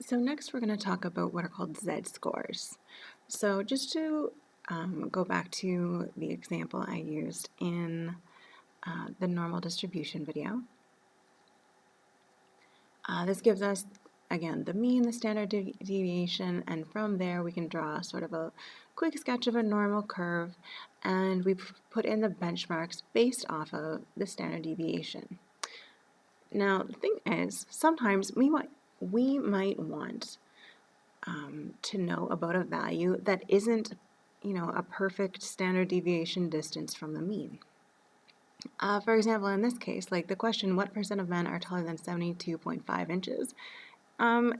So next we're going to talk about what are called z-scores. So just to go back to the example I used in the normal distribution video. This gives us, again, the mean, the standard deviation, and from there we can draw sort of a quick sketch of a normal curve, and we put in the benchmarks based off of the standard deviation. Now, the thing is, sometimes we might want to know about a value that isn't, a perfect standard deviation distance from the mean. For example, in this case, like the question, what percent of men are taller than 72.5 inches,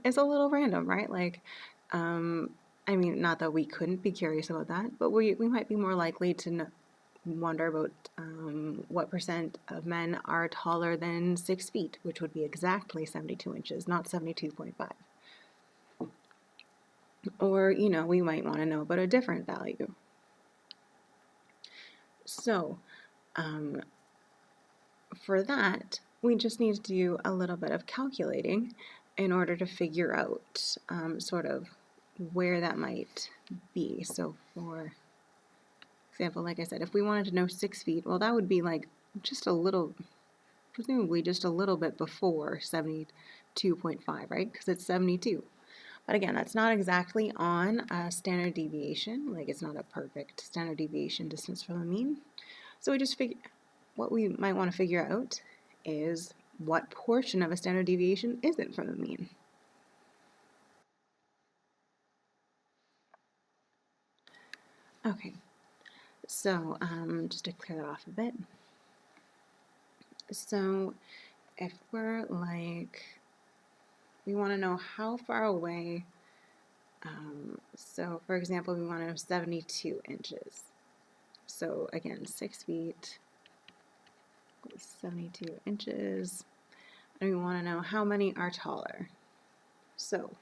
is a little random, right? Like, I mean, not that we couldn't be curious about that, but we might be more likely to wonder about what percent of men are taller than 6 feet, which would be exactly 72 inches, not 72.5. Or, we might want to know about a different value. So, for that, we just need to do a little bit of calculating in order to figure out sort of where that might be. So for example, like I said, if we wanted to know 6 feet, well, that would be like just a little, presumably just a little bit before 72.5, right? Because it's 72. But again, that's not exactly on a standard deviation. Like it's not a perfect standard deviation distance from the mean. So we just figure, what we might want to figure out is what portion of a standard deviation isn't from the mean. Okay, so just to clear that off a bit. So if we're like, we want to know how far away, so for example, we want to know 72 inches. So again, 6 feet, 72 inches, and we want to know how many are taller. So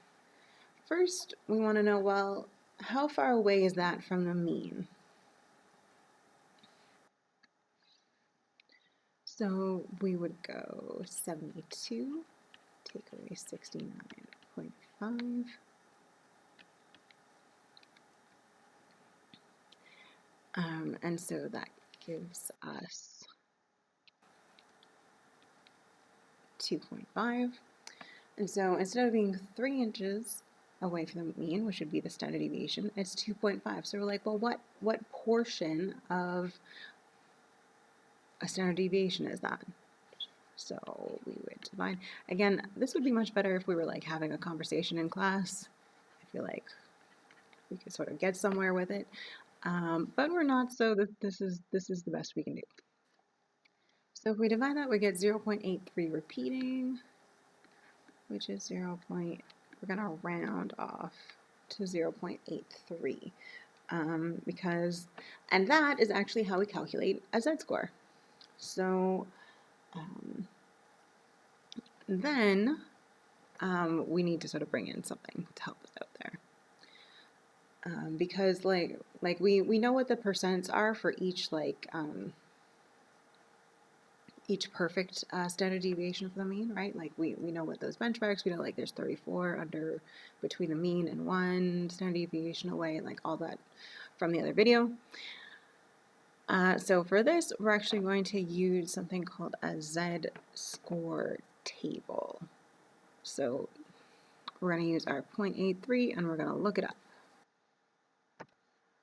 first, we want to know, well, how far away is that from the mean? So we would go 72, take away 69.5. And so that gives us 2.5. And so instead of being 3 inches away from the mean, which would be the standard deviation, it's 2.5. So we're like, well, what portion of a standard deviation is that? So we would divide. Again, this would be much better if we were like having a conversation in class. I feel like we could sort of get somewhere with it, but we're not. So this is the best we can do. So if we divide that, we get 0.83 repeating, which is 0. We're gonna round off to 0.83 because, and that is actually how we calculate a z-score. So then we need to sort of bring in something to help us out there. Because like we know what the percents are for each each perfect standard deviation from the mean, right? Like we know what those benchmarks, we know like there's 34 under between the mean and 1 standard deviation away, and like all that from the other video. So for this, we're actually going to use something called a z-score table. So we're going to use our 0.83 and we're going to look it up.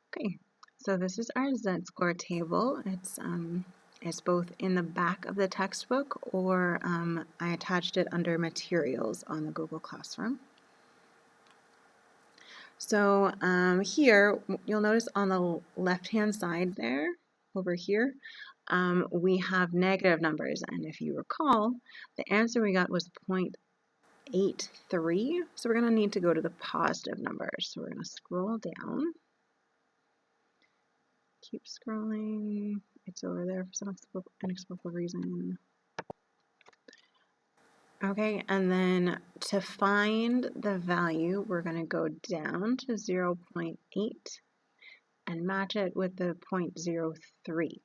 Okay, so this is our z-score table. It's both in the back of the textbook, or I attached it under materials on the Google Classroom. So here, you'll notice on the left-hand side there, over here, we have negative numbers. And if you recall, the answer we got was 0.83. So we're going to need to go to the positive numbers. So we're going to scroll down. Keep scrolling. It's over there for some inexplicable reason. Okay, and then to find the value, we're going to go down to 0.8 and match it with the 0.03.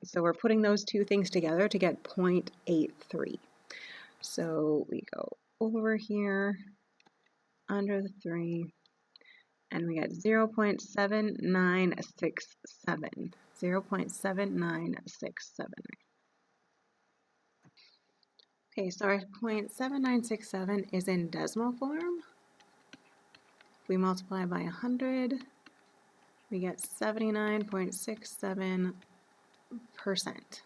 So we're putting those two things together to get 0.83. So we go over here under the 3, and we get 0.7967. 0.7967. Okay, so our 0.7967 is in decimal form. If we multiply by 100, we get 79.67%.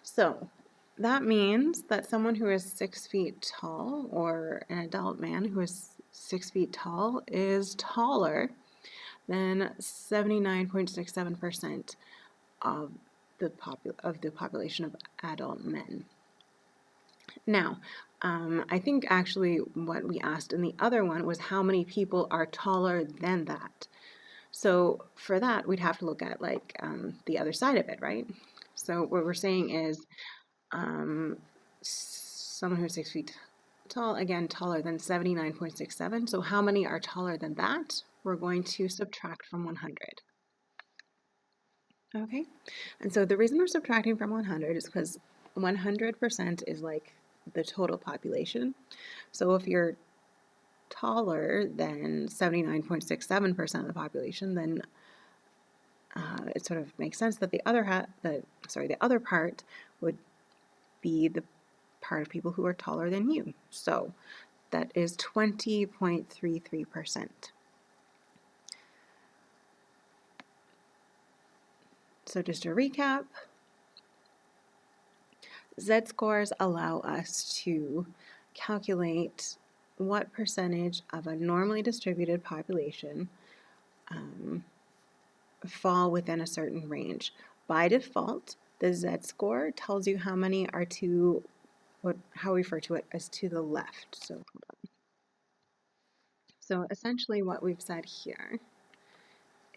So that means that someone who is 6 feet tall, or an adult man who is 6 feet tall, is taller than 79.67% of the population of adult men. Now, I think actually what we asked in the other one was how many people are taller than that. So for that, we'd have to look at like the other side of it, right? So what we're saying is someone who's 6 feet tall, again, taller than 79.67. So how many are taller than that? We're going to subtract from 100. Okay, and so the reason we're subtracting from 100 is because 100% is like the total population. So if you're taller than 79.67% of the population, then it sort of makes sense that the other part would be the part of people who are taller than you. So that is 20.33%. So just to recap, Z-scores allow us to calculate what percentage of a normally distributed population fall within a certain range. By default, the Z-score tells you how many are how we refer to it as to the left. So hold on. So essentially what we've said here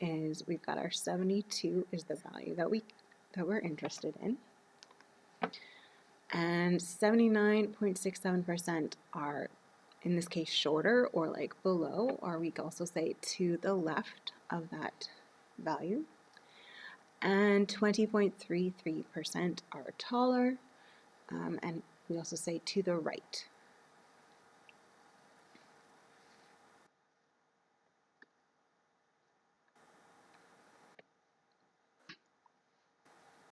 is we've got our 72 is the value that we're interested in. And 79.67% are, in this case, shorter or like below, or we can also say to the left of that value. And 20.33% are taller, and we also say to the right